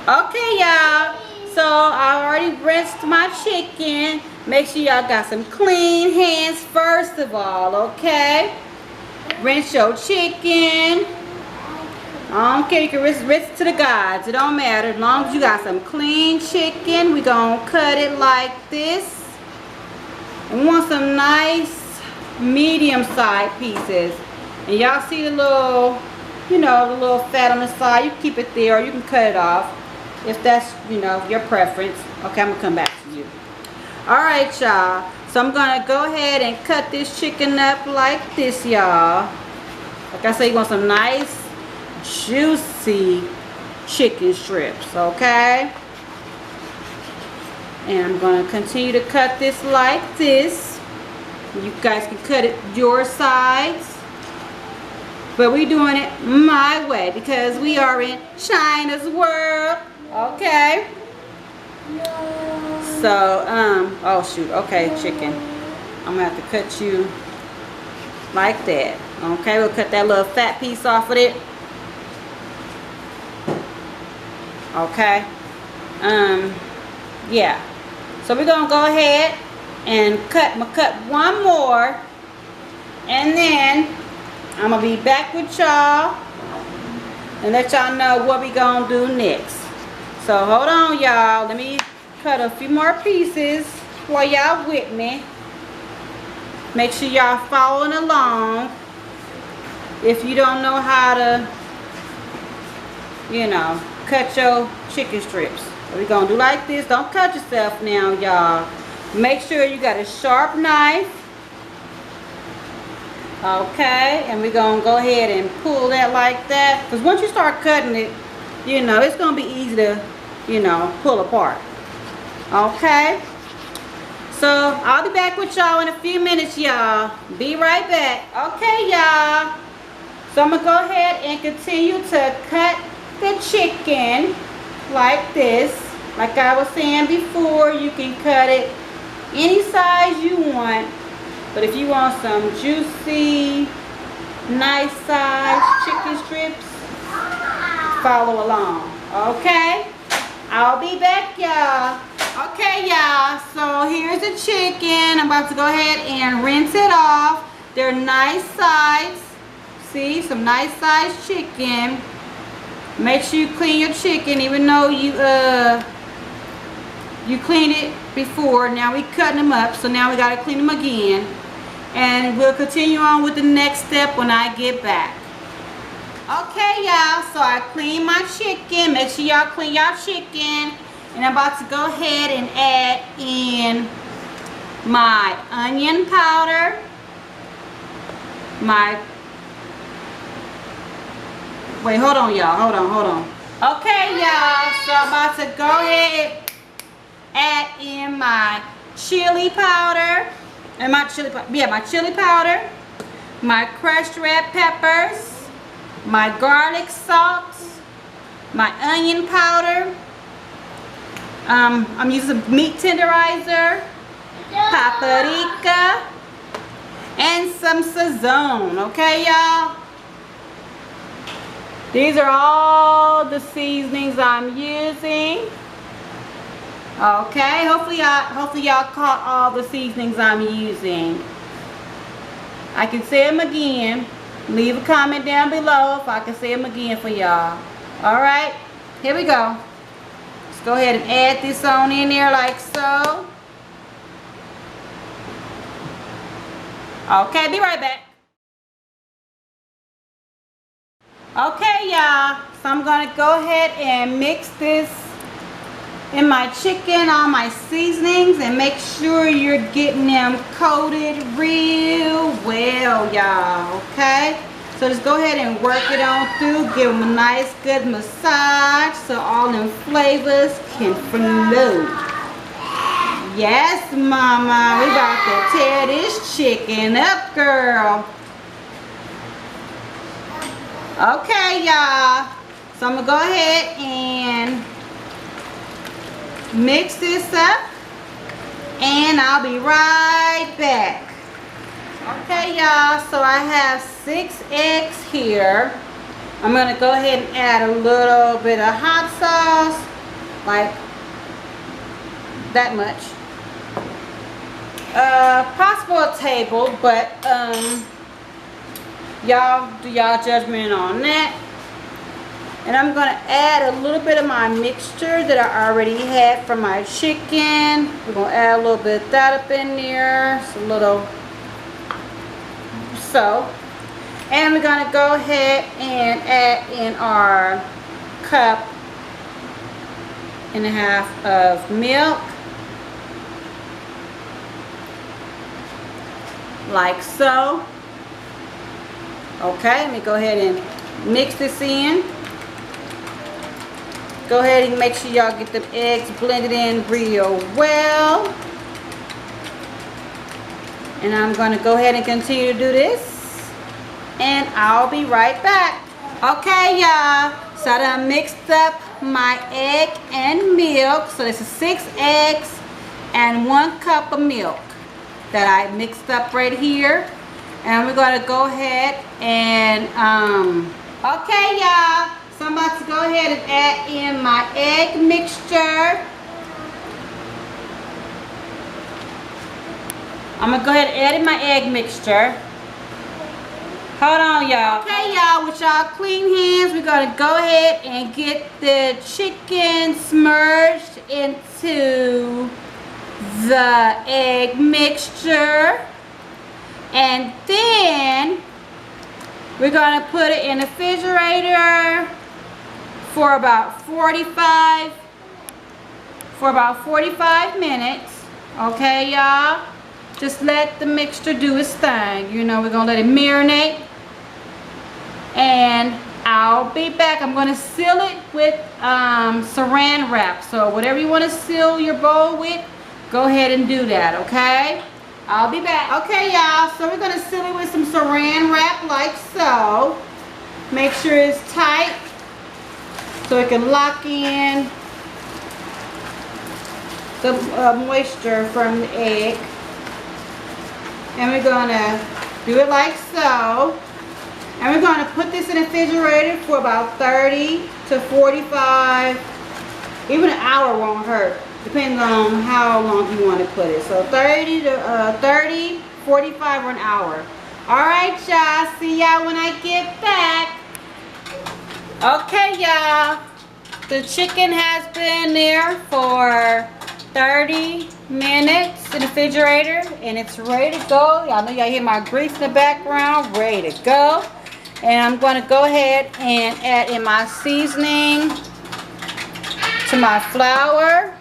Okay, y'all. So I already rinsed my chicken. Make sure y'all got some clean hands first of all, okay? Rinse your chicken. I don't care, you can rinse it to the gods. It don't matter. As long as you got some clean chicken, we gonna cut it like this. And we want some nice medium-sized pieces. And y'all see the little, you know, the little fat on the side. You can keep it there or you can cut it off if that's, you know, your preference. Okay, I'm gonna come back to you. Alright, y'all. So I'm gonna go ahead and cut this chicken up like this, y'all. Like I said, you want some nice juicy chicken strips, okay? And I'm going to continue to cut this like this. You guys can cut it your size, but we're doing it my way because we are in China's world, okay? So oh shoot, okay, chicken, I'm gonna have to cut you like that. Okay, we'll cut that little fat piece off of it. Okay, yeah, so we're gonna go ahead and cut one more, and then I'm gonna be back with y'all and let y'all know what we gonna do next. So hold on, y'all, let me cut a few more pieces while y'all with me. Make sure y'all following along. If you don't know how to, you know, cut your chicken strips, we're gonna do like this. Don't cut yourself now, y'all. Make sure you got a sharp knife. Okay, and we're gonna go ahead and pull that like that, because once you start cutting it, you know, it's gonna be easy to, you know, pull apart. Okay, so I'll be back with y'all in a few minutes, y'all. Be right back. Okay, y'all, so I'm gonna go ahead and continue to cut the chicken like this. Like I was saying before, you can cut it any size you want, but if you want some juicy, nice size chicken strips, follow along. Okay, I'll be back, y'all. Okay, y'all, so here's the chicken. I'm about to go ahead and rinse it off. They're nice size. See, some nice size chicken. Make sure you clean your chicken, even though you cleaned it before. Now we cutting them up, so now we got to clean them again. And we'll continue on with the next step when I get back. Okay, y'all, so I cleaned my chicken. Make sure y'all clean y'all chicken. And I'm about to go ahead and add in my onion powder, wait, hold on, y'all, hold on. Okay, y'all, so I'm about to go ahead and add in my chili powder, and my chili powder, my crushed red peppers, my garlic salt, my onion powder. I'm using meat tenderizer, paprika, and some Sazon. Okay, y'all? These are all the seasonings I'm using. Okay, hopefully y'all caught all the seasonings I'm using. I can say them again. Leave a comment down below if I can say them again for y'all. Alright, here we go. Let's go ahead and add this on in there like so. Okay, be right back. Okay, y'all, so I'm gonna go ahead and mix this in my chicken, all my seasonings, and make sure you're getting them coated real well, y'all. Okay, so just go ahead and work it on through. Give them a nice good massage so all them flavors can flow. Yes, mama, we about to tear this chicken up, girl. Okay, y'all, so I'm gonna go ahead and mix this up, and I'll be right back. Okay, y'all, so I have 6 eggs here. I'm gonna go ahead and add a little bit of hot sauce, like that much. Possible a table, but y'all do y'all judgment on that. And I'm going to add a little bit of my mixture that I already had from my chicken. We're going to add a little bit of that up in there. It's a little so. And we're going to go ahead and add in our cup and a half of milk. Like so. Okay, let me go ahead and mix this in. Go ahead and make sure y'all get the eggs blended in real well. And I'm going to go ahead and continue to do this. And I'll be right back. Okay, y'all. So I done mixed up my egg and milk. So this is 6 eggs and 1 cup of milk that I mixed up right here. And we're going to go ahead and, okay, y'all. So I'm about to go ahead and add in my egg mixture. I'm going to go ahead and add in my egg mixture. Hold on, y'all. Okay, y'all, with y'all clean hands, we're going to go ahead and get the chicken submerged into the egg mixture. And then we're going to put it in the refrigerator for about 45 minutes. Okay, y'all? Just let the mixture do its thing. You know, we're going to let it marinate. And I'll be back. I'm going to seal it with saran wrap. So whatever you want to seal your bowl with, go ahead and do that, okay? I'll be back. Okay, y'all, so we're going to seal it with some saran wrap like so. Make sure it's tight so it can lock in the moisture from the egg. And we're going to do it like so. And we're going to put this in the refrigerator for about 30 to 45. Even an hour won't hurt. Depends on how long you want to put it. So 30, 45, or an hour. Alright, y'all. See y'all when I get back. Okay, y'all. The chicken has been there for 30 minutes in the refrigerator. And it's ready to go. Y'all know y'all hear my grease in the background. Ready to go. And I'm going to go ahead and add in my seasoning to my flour.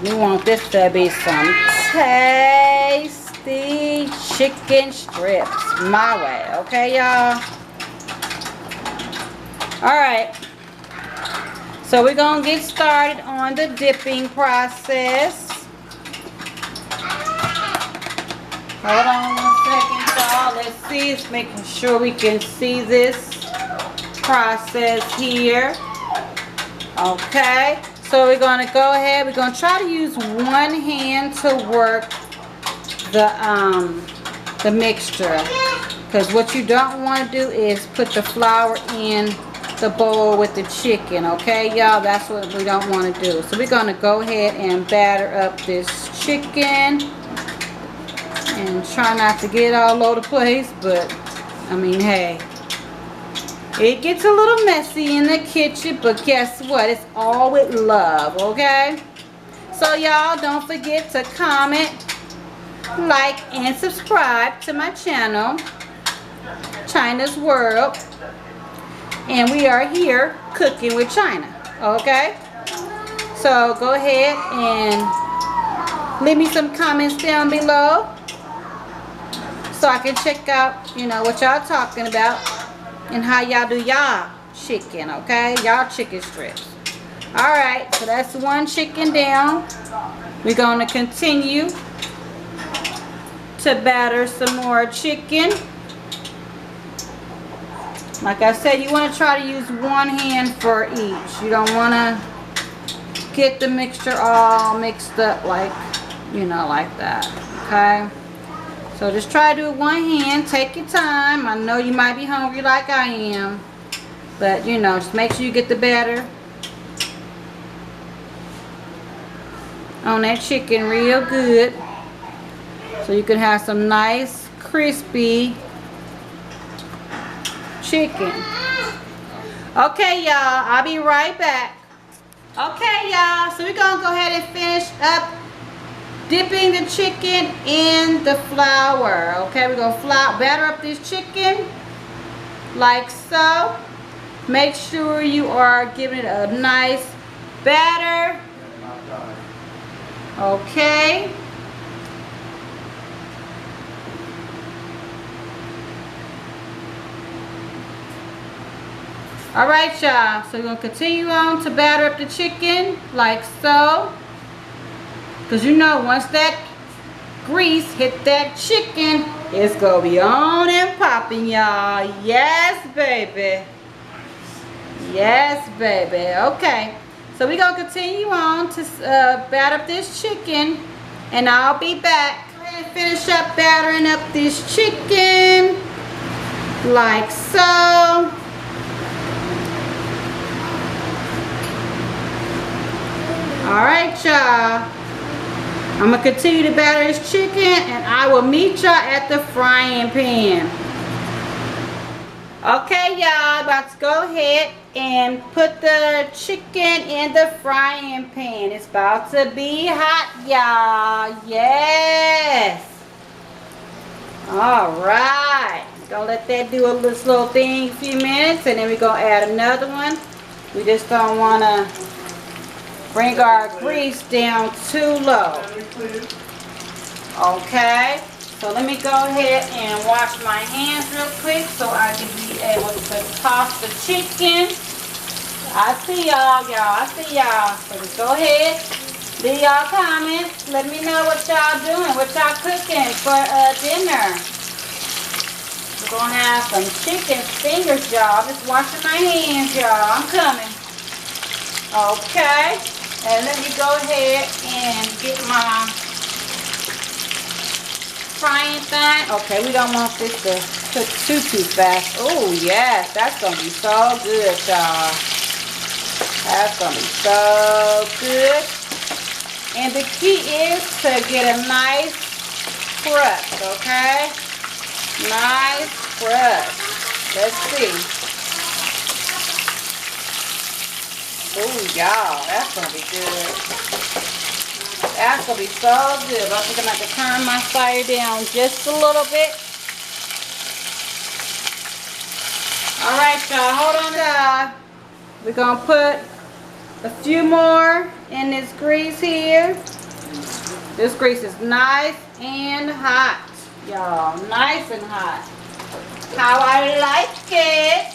We want this to be some tasty chicken strips my way, okay, y'all? Alright, so we're going to get started on the dipping process. Hold on 1 second, y'all. Let's see, it's making sure we can see this process here. Okay. So we're going to go ahead, we're going to try to use one hand to work the mixture. Because what you don't want to do is put the flour in the bowl with the chicken, okay, y'all? That's what we don't want to do. So we're going to go ahead and batter up this chicken. And try not to get all over the place, but, I mean, hey. It gets a little messy in the kitchen, but guess what? It's all with love, okay? So y'all don't forget to comment, like, and subscribe to my channel, China's World. And we are here cooking with China, okay? So go ahead and leave me some comments down below so I can check out, you know, what y'all talking about. And how y'all do y'all chicken, okay? Y'all chicken strips. Alright, so that's one chicken down. We're going to continue to batter some more chicken. Like I said, you want to try to use one hand for each. You don't want to get the mixture all mixed up like, you know, like that, okay? So just try to do it one hand. Take your time. I know you might be hungry like I am. But, you know, just make sure you get the batter on that chicken real good, so you can have some nice crispy chicken. Okay, y'all, I'll be right back. Okay, y'all, so we're gonna go ahead and finish up dipping the chicken in the flour. Okay, we're gonna batter up this chicken like so. Make sure you are giving it a nice batter. Okay. All right, y'all, so we're gonna continue on to batter up the chicken like so, because you know once that grease hit that chicken, it's gonna be on and popping, y'all. Yes, baby. Yes, baby. Okay, so we're gonna continue on to batter up this chicken, and I'll be back. Go ahead and finish up battering up this chicken like so. Alright, y'all, I'm going to continue to batter this chicken, and I will meet y'all at the frying pan. Okay, y'all, about to go ahead and put the chicken in the frying pan. It's about to be hot, y'all. Yes. Alright, gonna let that do a little thing a few minutes, and then we're going to add another one. We just don't want to bring our grease down too low. Okay, so let me go ahead and wash my hands real quick so I can be able to toss the chicken. I see y'all, I see y'all. So just go ahead, leave y'all comments. Let me know what y'all doing, what y'all cooking for dinner. We're gonna have some chicken fingers, y'all. Just washing my hands, y'all. I'm coming. Okay. And let me go ahead and get my frying thing. Okay, we don't want this to cook too fast. Oh, yes, that's going to be so good, y'all. That's going to be so good. And the key is to get a nice crust, okay? Nice crust. Let's see. Oh, y'all, that's going to be good. That's going to be so good. I think I'm going to have to turn my fire down just a little bit. All right, y'all, hold on, y'all. We're going to put a few more in this grease here. This grease is nice and hot, y'all. Nice and hot. How I like it.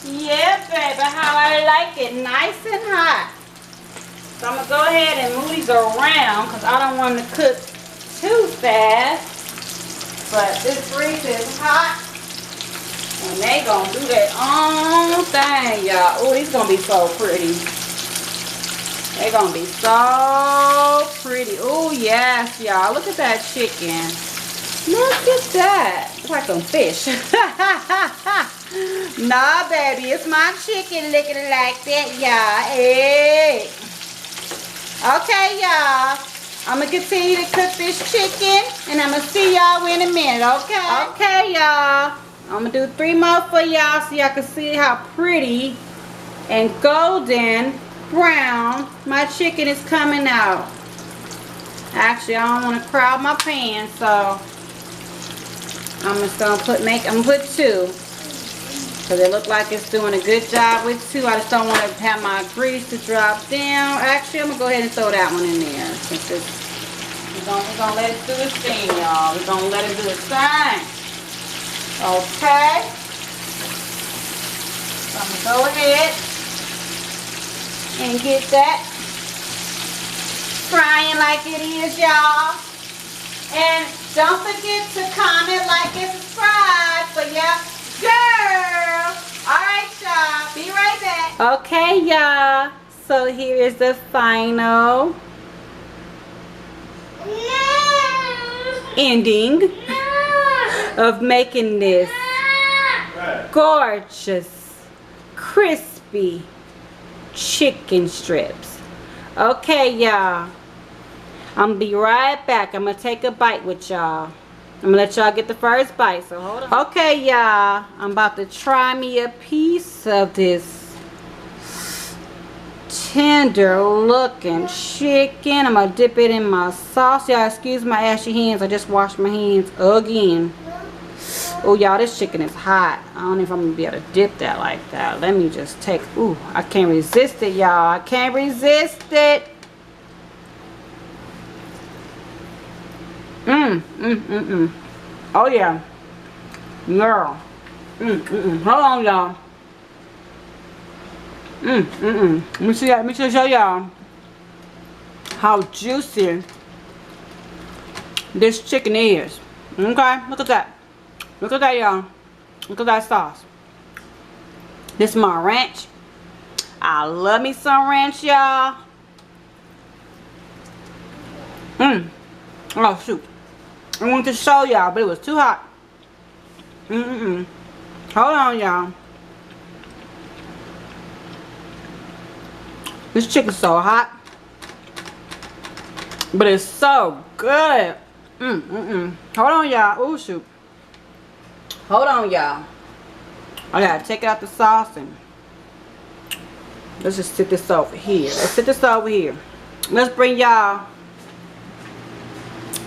Yeah, baby, how I like it, nice and hot. So I'm going to go ahead and move these around because I don't want to cook too fast. But this grease is hot, and they going to do their own thing, y'all. Oh, these going to be so pretty. They're going to be so pretty. Oh, yes, y'all. Look at that chicken. Look at that. It's like some fish. Nah, baby, it's my chicken looking like that, y'all. Hey. Okay, y'all. I'm going to continue to cook this chicken, and I'm going to see y'all in a minute, okay? Okay, y'all. I'm going to do 3 more for y'all so y'all can see how pretty and golden brown my chicken is coming out. Actually, I don't want to crowd my pan, so I'm just going to put 2. Because it looks like it's doing a good job with 2. I just don't want to have my grease to drop down. Actually, I'm going to go ahead and throw that one in there. Since we're going to let it do its thing, y'all. We're going to let it do its thing. Okay. So I'm going to go ahead and get that frying like it is, y'all. And don't forget to comment, like, and subscribe for y'all. Girl! Alright, y'all. Be right back. Okay, y'all. So here is the final ending of making this gorgeous, crispy chicken strips. Okay, y'all. I'm gonna be right back. I'm gonna take a bite with y'all. I'm gonna let y'all get the first bite, so hold on. Okay, y'all, I'm about to try me a piece of this tender looking chicken. I'm gonna dip it in my sauce. Y'all excuse my ashy hands. I just washed my hands again. Oh, y'all, this chicken is hot. I don't know if I'm gonna be able to dip that like that. Let me just take, ooh, I can't resist it, y'all. I can't resist it. Oh yeah, girl. Hold on, y'all. Let me see. Let me just show y'all how juicy this chicken is. Okay, look at that. Look at that, y'all. Look at that sauce. This is my ranch. I love me some ranch, y'all. Oh shoot. I wanted to show y'all, but it was too hot. Hold on, y'all. This chicken's so hot, but it's so good. Hold on, y'all. Oh shoot. Hold on, y'all. I gotta take out the sauce and let's just sit this over here. Let's sit this over here. Let's bring y'all.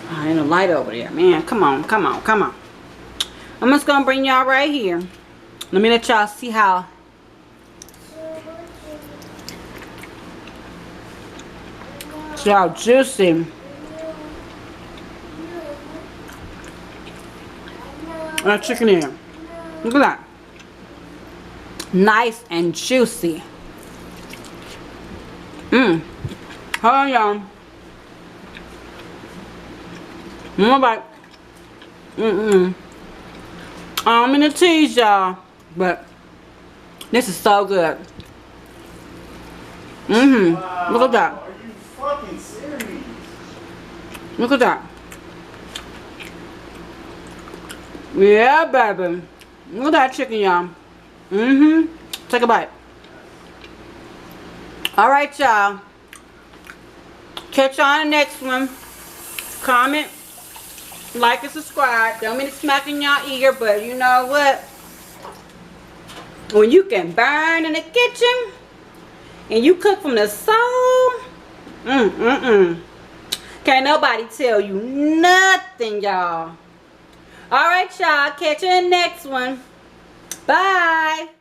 Oh, ain't no light over there, man. Come on, come on, come on. I'm just gonna bring y'all right here. Let me let y'all see how juicy that chicken is. Look at that. Nice and juicy. Hold on, y'all. One bite. I'm in the tease, y'all, but this is so good. Wow. Look at that. Are you fucking serious? Look at that. Yeah, baby. Look at that chicken, y'all. Take a bite. All right, y'all. Catch you on the next one. Comment, like, and subscribe. Don't mean to smack in y'all ear, but you know what? When you can burn in the kitchen and you cook from the soul, can't nobody tell you nothing, y'all. All right, y'all. Catch you in the next one. Bye.